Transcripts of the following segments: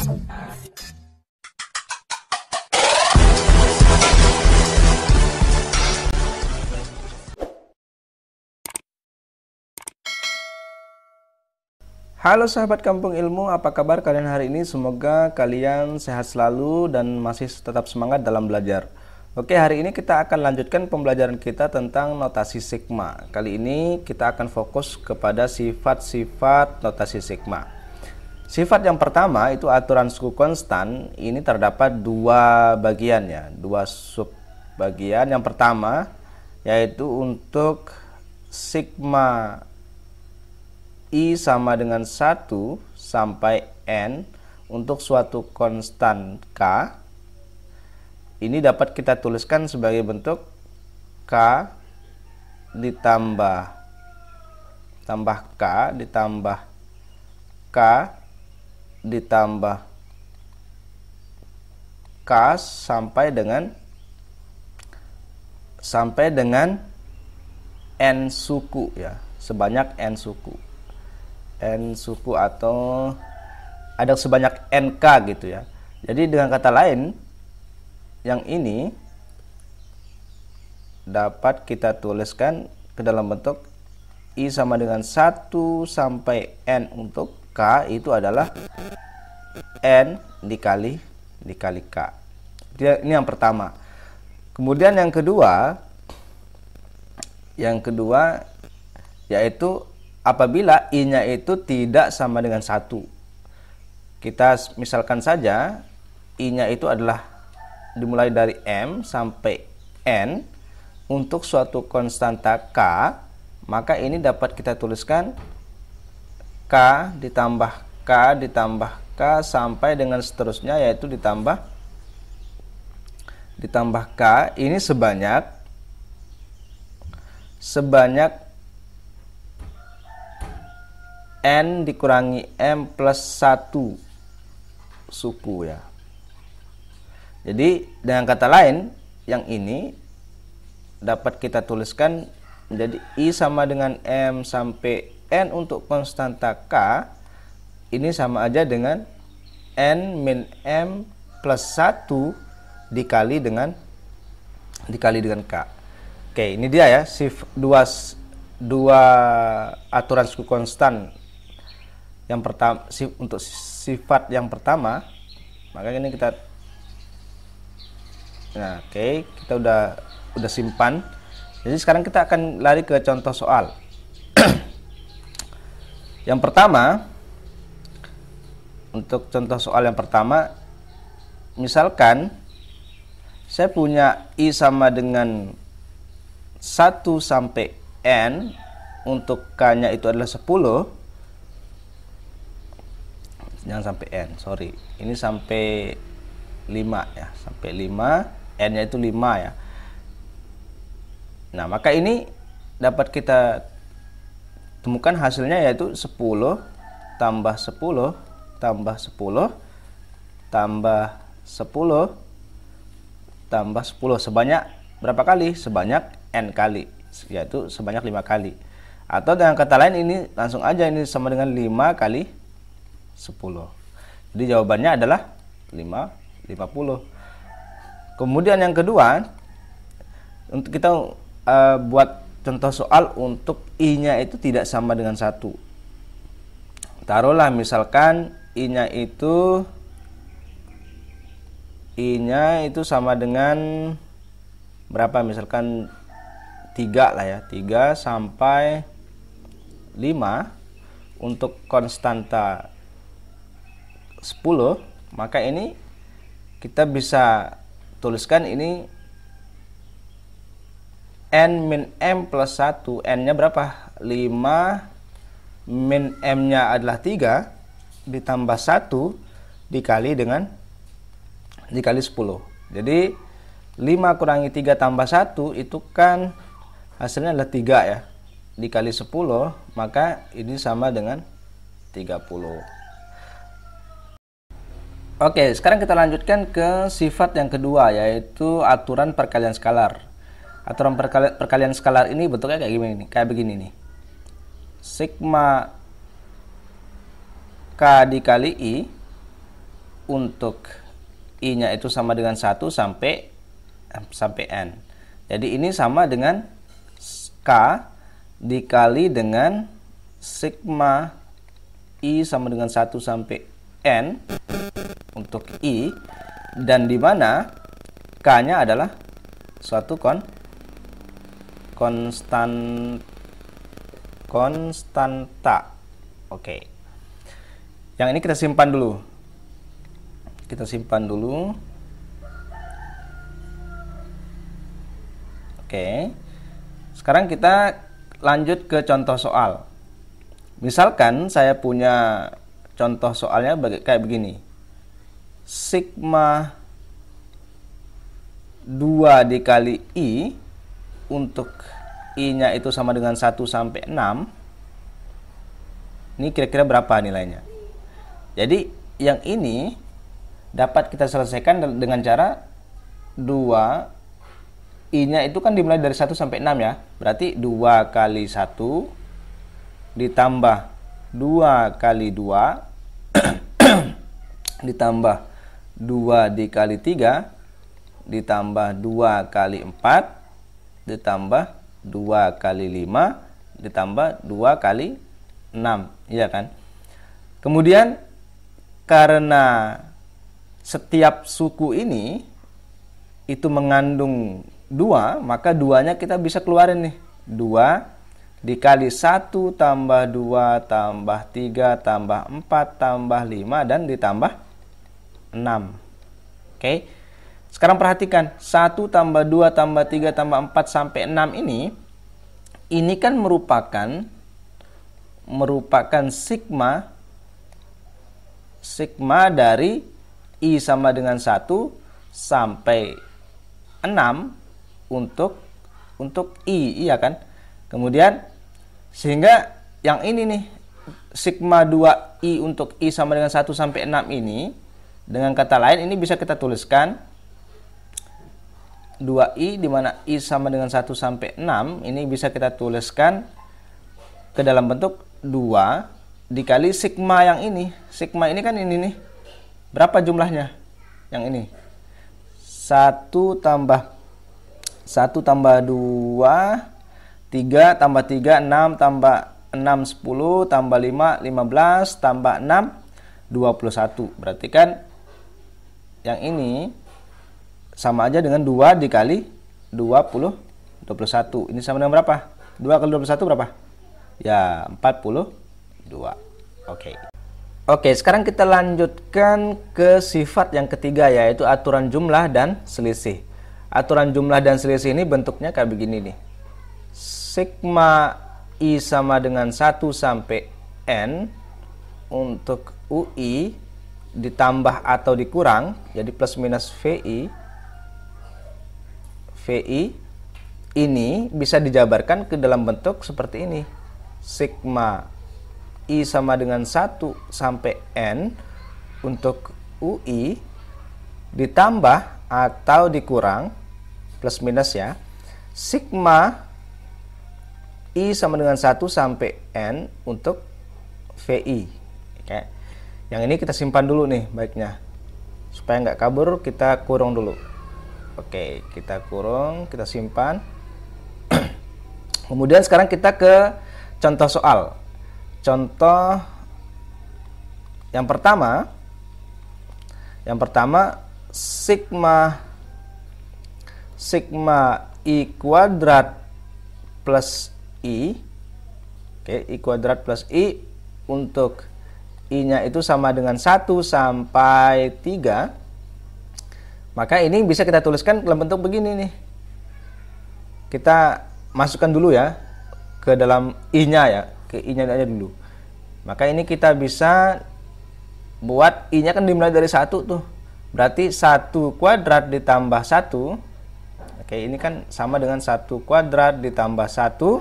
Halo sahabat Kampung Ilmu, apa kabar kalian hari ini? Semoga kalian sehat selalu dan masih tetap semangat dalam belajar. Oke, hari ini kita akan lanjutkan pembelajaran kita tentang notasi sigma. Kali ini kita akan fokus kepada sifat-sifat notasi sigma. Sifat yang pertama itu aturan suku konstan. Ini terdapat dua bagian ya, dua sub bagian. Yang pertama yaitu untuk sigma I sama dengan 1 sampai N untuk suatu konstan K. Ini dapat kita tuliskan sebagai bentuk K ditambah K ditambah K ditambah K sampai dengan N suku ya, sebanyak N suku. N suku atau ada sebanyak NK gitu ya. Jadi dengan kata lain, yang ini dapat kita tuliskan ke dalam bentuk I sama dengan 1 sampai N untuk K itu adalah N dikali K. Ini yang pertama. Kemudian yang kedua yaitu apabila I-nya itu tidak sama dengan 1. Kita misalkan saja I-nya itu adalah dimulai dari M sampai N untuk suatu konstanta K, maka ini dapat kita tuliskan K ditambah K sampai dengan seterusnya, yaitu ditambah K ini sebanyak N dikurangi M plus 1 suku ya. Jadi dengan kata lain, yang ini dapat kita tuliskan menjadi I sama dengan M sampai N untuk konstanta K. Ini sama aja dengan N min M plus 1 dikali dengan K. Oke, ini dia ya, dua aturan suku konstan. Yang pertama untuk sifat yang pertama, maka ini kita kita udah simpan. Jadi sekarang kita akan lari ke contoh soal. Yang pertama, untuk contoh soal yang pertama, misalkan saya punya I sama dengan 1 sampai N, untuk K-nya itu adalah 10. Jangan sampai N, sorry. Ini sampai 5 ya, sampai 5, N-nya itu 5 ya. Nah, maka ini dapat kita temukan hasilnya yaitu 10 tambah 10 tambah 10 tambah 10 tambah 10 sebanyak berapa kali? Sebanyak N kali, yaitu sebanyak 5 kali. Atau dengan kata lain, ini langsung aja ini sama dengan 5 kali 10. Jadi jawabannya adalah 50. Kemudian yang kedua, untuk kita buat contoh soal untuk I-nya itu tidak sama dengan 1. Taruhlah misalkan I-nya itu sama dengan berapa? Misalkan 3 lah ya, 3 sampai 5 untuk konstanta 10, maka ini kita bisa tuliskan ini N min M plus 1. N-nya berapa? 5 min M-nya adalah 3 ditambah 1 dikali 10. Jadi 5 kurangi 3 tambah 1 itu kan hasilnya adalah 3 ya, dikali 10, maka ini sama dengan 30. Oke, sekarang kita lanjutkan ke sifat yang kedua, yaitu aturan perkalian skalar. Aturan perkalian skalar ini bentuknya kayak begini nih. Sigma K dikali I untuk I-nya itu sama dengan 1 sampai N. Jadi ini sama dengan K dikali dengan sigma I sama dengan 1 sampai N untuk I, dan di mana K-nya adalah suatu konstanta. Oke. Yang ini kita simpan dulu. Oke. Sekarang kita lanjut ke contoh soal. Misalkan saya punya contoh soalnya kayak begini. Sigma 2 dikali I untuk I-nya itu sama dengan 1 sampai 6. Ini kira-kira berapa nilainya? Jadi yang ini dapat kita selesaikan dengan cara 2 I-nya itu kan dimulai dari 1 sampai 6 ya. Berarti 2 kali 1 ditambah 2 kali 2 ditambah 2 dikali 3 ditambah 2 kali 4 ditambah 2 kali 5 ditambah 2 kali 6. Iya kan? Kemudian karena setiap suku ini itu mengandung 2, maka 2-nya kita bisa keluarin nih. 2 dikali 1 tambah 2 tambah 3 tambah 4 tambah 5 dan ditambah 6. Oke. Sekarang perhatikan, 1 tambah 2 tambah 3 tambah 4 sampai 6 ini kan merupakan sigma dari I sama dengan 1 sampai 6 untuk I, iya kan? Kemudian sehingga yang ini nih, sigma 2I untuk I sama dengan 1 sampai 6 ini, dengan kata lain ini bisa kita tuliskan 2I di mana I sama dengan 1 sampai 6, ini bisa kita tuliskan ke dalam bentuk 2 dikali sigma yang ini. Sigma ini kan ini nih. Berapa jumlahnya? Yang ini. 1 tambah 2, 3 tambah 3, 6 tambah 6, 10 tambah 5, 15 tambah 6, 21. Berarti kan yang ini sama aja dengan 2 dikali 21. Ini sama dengan berapa? 2 kali 21 berapa? Ya, 42. Oke, sekarang kita lanjutkan ke sifat yang ketiga, yaitu aturan jumlah dan selisih. Aturan jumlah dan selisih ini bentuknya kayak begini nih. Sigma I sama dengan 1 sampai N untuk UI ditambah atau dikurang, jadi plus minus VI. VI ini bisa dijabarkan ke dalam bentuk seperti ini. Sigma I sama dengan 1 sampai N untuk UI ditambah atau dikurang, plus minus ya, sigma I sama dengan 1 sampai N untuk VI. Oke. Yang ini kita simpan dulu nih baiknya. Supaya nggak kabur, kita kurung dulu. Oke, kita kurung, kita simpan. Kemudian sekarang kita ke contoh soal. Contoh yang pertama sigma I kuadrat plus I. Oke, I kuadrat plus I untuk I-nya itu sama dengan 1 sampai 3. Maka ini bisa kita tuliskan dalam bentuk begini nih. Kita masukkan dulu ya ke dalam I-nya ya, ke I-nya aja dulu. Maka ini kita bisa buat I-nya kan dimulai dari 1 tuh. Berarti 1 kuadrat ditambah 1. Oke, ini kan sama dengan 1 kuadrat ditambah 1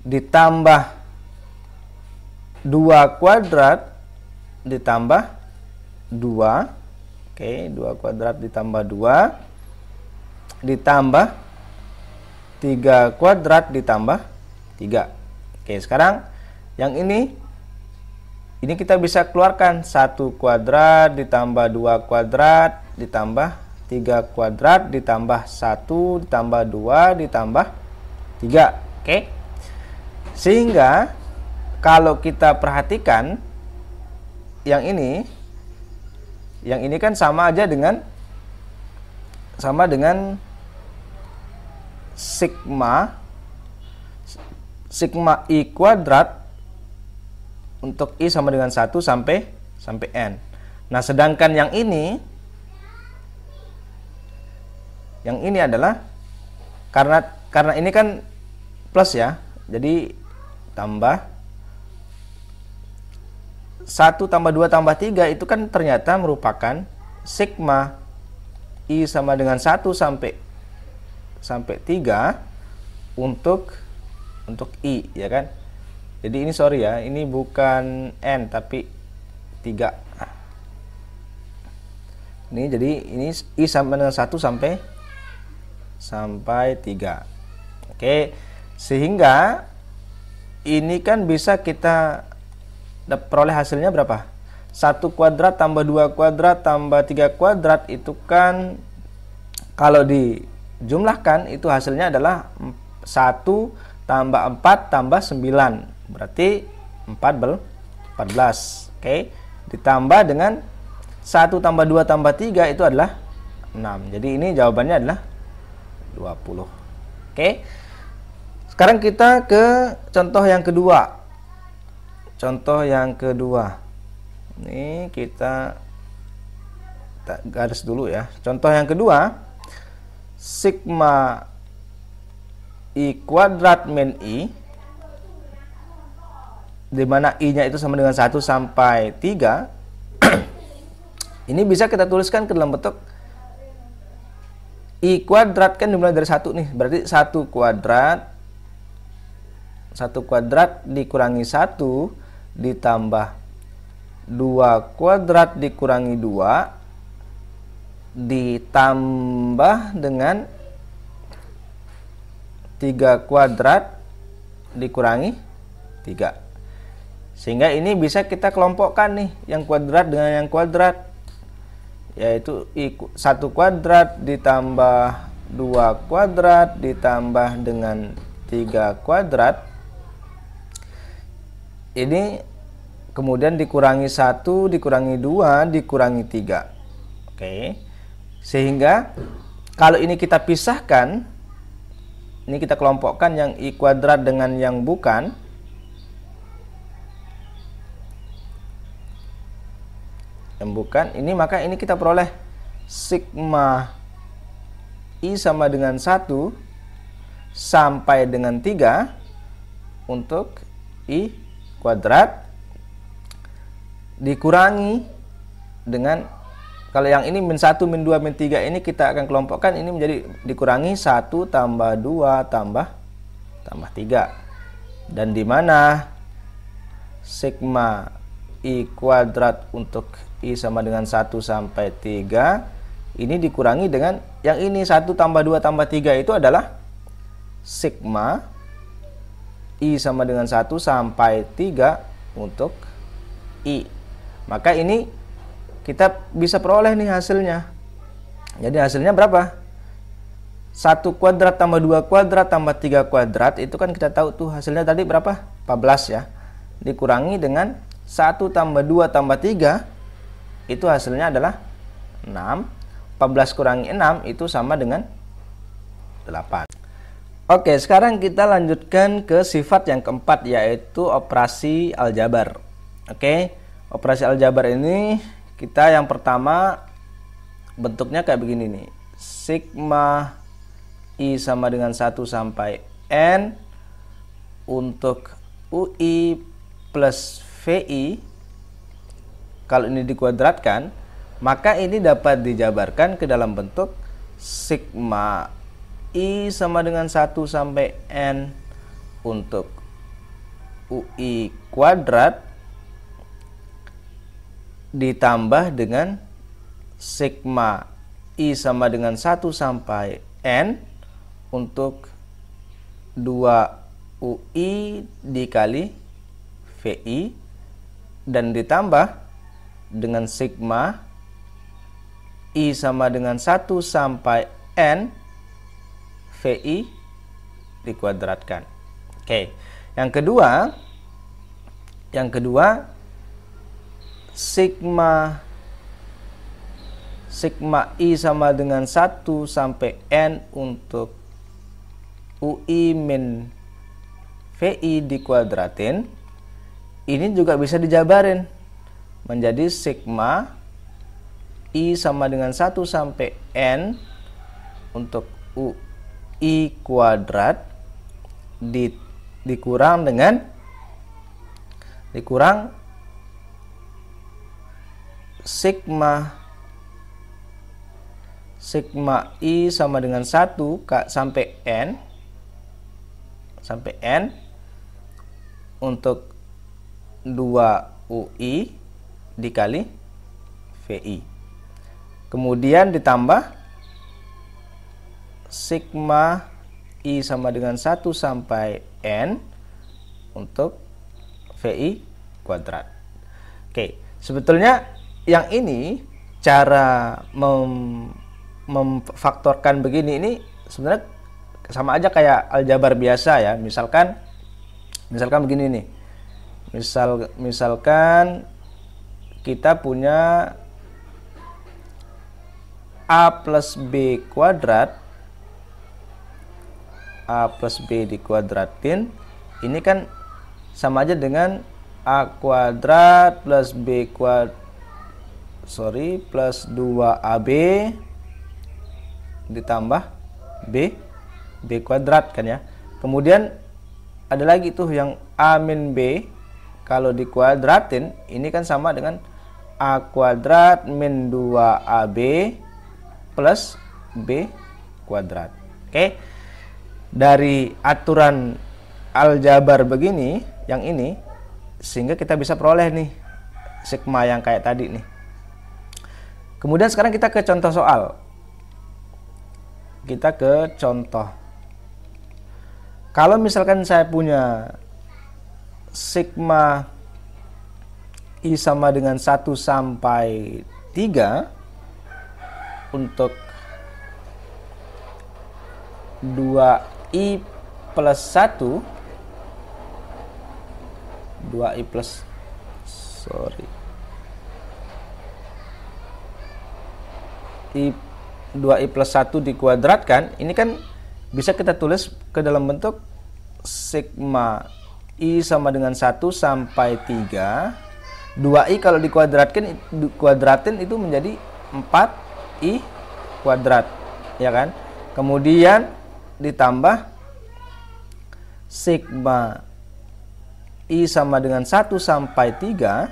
ditambah 2 kuadrat ditambah 2. Oke, 2 kuadrat ditambah 2 ditambah 3 kuadrat ditambah 3. Oke, sekarang yang ini Ini kita bisa keluarkan 1 kuadrat ditambah 2 kuadrat ditambah 3 kuadrat ditambah 1 ditambah 2 ditambah 3. Oke. Sehingga kalau kita perhatikan yang ini kan sama dengan sigma I kuadrat untuk I sama dengan 1 sampai N. Nah, sedangkan yang ini adalah karena ini kan plus ya. Jadi tambah 1 tambah 2 tambah 3 itu kan ternyata merupakan sigma I sama dengan 1 sampai 3 untuk I, ya kan? Jadi ini sorry ya, ini bukan N tapi 3. Ini jadi ini I sama dengan 1 sampai 3. Oke, sehingga ini kan bisa kita peroleh hasilnya berapa? 1 kuadrat tambah 2 kuadrat tambah 3 kuadrat itu kan kalau dijumlahkan itu hasilnya adalah 1 tambah 4 tambah 9. Berarti 14. Oke. Ditambah dengan 1 tambah 2 tambah 3 itu adalah 6. Jadi ini jawabannya adalah 20. Oke. Sekarang kita ke contoh yang kedua. Ini kita garis dulu ya. Contoh yang kedua, sigma I kuadrat min I, di mana I-nya itu sama dengan 1 sampai 3. Ini bisa kita tuliskan ke dalam bentuk I kuadrat kan dimulai dari 1 nih. Berarti 1 kuadrat dikurangi 1 ditambah 2 kuadrat dikurangi 2 ditambah dengan 3 kuadrat dikurangi 3. Sehingga ini bisa kita kelompokkan nih, yang kuadrat dengan yang kuadrat, yaitu 1 kuadrat ditambah 2 kuadrat ditambah dengan 3 kuadrat. Ini kemudian dikurangi 1 dikurangi 2 dikurangi 3. Oke. Sehingga kalau ini kita pisahkan, ini kita kelompokkan yang I kuadrat dengan yang bukan. Ini maka ini kita peroleh sigma I sama dengan 1 sampai dengan 3 untuk I kuadrat dikurangi dengan, kalau yang ini min 1, min 2, min 3 ini kita akan kelompokkan, ini menjadi dikurangi 1 tambah 2 tambah 3. Dan di mana sigma I kuadrat untuk I sama dengan 1 sampai 3 ini dikurangi dengan yang ini 1 tambah 2 tambah 3 itu adalah sigma I sama dengan 1 sampai 3 untuk I. Maka ini kita bisa peroleh nih hasilnya. Jadi hasilnya berapa? 1 kuadrat tambah 2 kuadrat tambah 3 kuadrat itu kan kita tahu tuh hasilnya tadi berapa? 14 ya. Dikurangi dengan 1 tambah 2 tambah 3 itu hasilnya adalah 6. 14 kurangi 6 itu sama dengan 8. Oke, sekarang kita lanjutkan ke sifat yang keempat, yaitu operasi aljabar. Oke, operasi aljabar ini kita yang pertama bentuknya kayak begini nih. Sigma I sama dengan 1 sampai N untuk UI plus VI. Kalau ini dikuadratkan, maka ini dapat dijabarkan ke dalam bentuk sigma I sama dengan 1 sampai N untuk UI kuadrat ditambah dengan sigma I sama dengan 1 sampai N untuk 2 UI dikali VI dan ditambah dengan sigma I sama dengan 1 sampai N VI dikuadratkan. Oke, yang kedua sigma I sama dengan 1 sampai N untuk UI min VI dikuadratin. Ini juga bisa dijabarin menjadi sigma I sama dengan 1 sampai N untuk UI kuadrat dikurang sigma I sama dengan 1 sampai N untuk 2 UI dikali VI. Kemudian ditambah sigma I sama dengan 1 sampai N untuk VI kuadrat. Oke, sebetulnya yang ini cara memfaktorkan begini ini sebenarnya sama aja kayak aljabar biasa ya. Misalkan begini nih. Misalkan kita punya A plus B kuadrat, A plus B dikuadratin, ini kan sama aja dengan A kuadrat plus B plus 2AB ditambah B kuadrat kan ya. Kemudian ada lagi tuh yang A min B, kalau dikuadratin ini kan sama dengan A kuadrat min 2AB plus B kuadrat. Oke. Dari aturan aljabar begini, yang ini, sehingga kita bisa peroleh nih sigma yang kayak tadi nih. Kemudian sekarang kita ke contoh soal. Kita ke contoh. Kalau misalkan saya punya sigma I sama dengan 1 sampai 3 untuk 2I plus 1, 2I plus 1 dikuadratkan, ini kan bisa kita tulis ke dalam bentuk sigma I sama dengan 1 sampai 3. 2I kalau dikuadratin itu menjadi 4I kuadrat, ya kan? Kemudian ditambah sigma I sama dengan 1 sampai 3.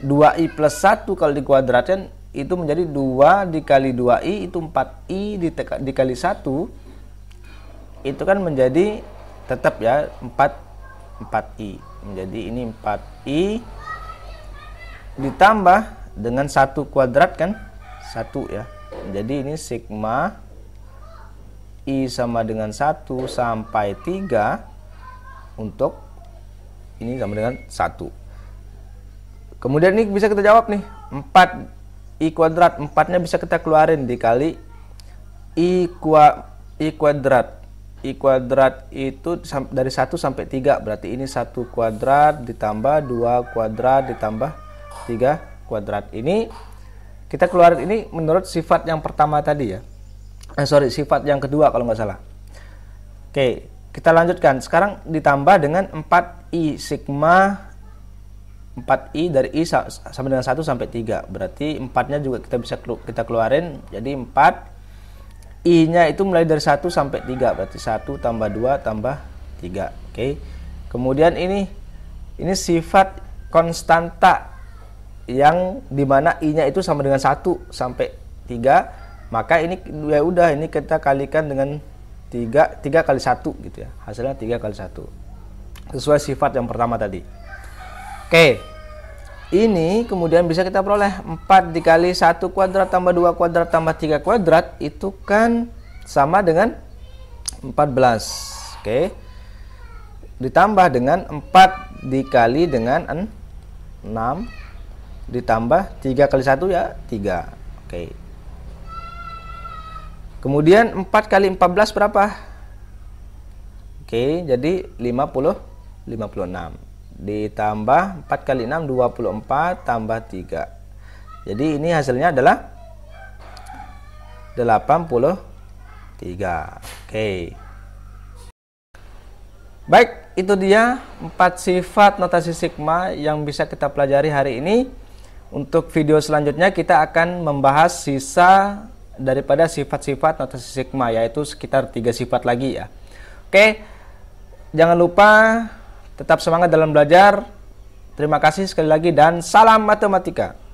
2I plus 1 kalau dikuadratkan itu menjadi 2 dikali 2I, itu 4I dikali 1. Itu kan menjadi tetap ya 4I. Menjadi ini 4I ditambah dengan 1 kuadrat kan 1 ya. Jadi ini sigma I sama dengan 1 sampai 3 untuk ini sama dengan 1. Kemudian ini bisa kita jawab nih, 4I kuadrat, 4-nya bisa kita keluarin dikali I kuadrat. I kuadrat itu dari 1 sampai 3, berarti ini 1 kuadrat ditambah 2 kuadrat ditambah 3 kuadrat. Ini kita keluarin ini menurut sifat yang pertama tadi ya. Sifat yang kedua kalau nggak salah. Oke, kita lanjutkan. Sekarang ditambah dengan 4I, sigma 4I dari I sama dengan 1 sampai 3. Berarti 4-nya juga kita keluarin, jadi 4. I-nya itu mulai dari 1 sampai 3, berarti 1 tambah 2 tambah 3. Oke. Kemudian ini sifat konstanta yang dimana I-nya itu sama dengan 1 sampai 3. Maka ini ya udah, ini kita kalikan dengan 3 kali 1 gitu ya. Hasilnya 3 kali 1. Sesuai sifat yang pertama tadi. Oke. Ini kemudian bisa kita peroleh 4 dikali 1 kuadrat tambah 2 kuadrat tambah 3 kuadrat itu kan sama dengan 14. Oke. Ditambah dengan 4 dikali dengan 6 ditambah 3 kali 1 ya 3. Oke. Kemudian 4 kali 14 berapa? Oke, jadi 56 ditambah 4 kali 6 24 tambah 3. Jadi ini hasilnya adalah 83. Oke. Baik, itu dia 4 sifat notasi sigma yang bisa kita pelajari hari ini. Untuk video selanjutnya kita akan membahas sisa daripada sifat-sifat notasi sigma, yaitu sekitar 3 sifat lagi ya. Oke, jangan lupa tetap semangat dalam belajar. Terima kasih sekali lagi dan salam matematika.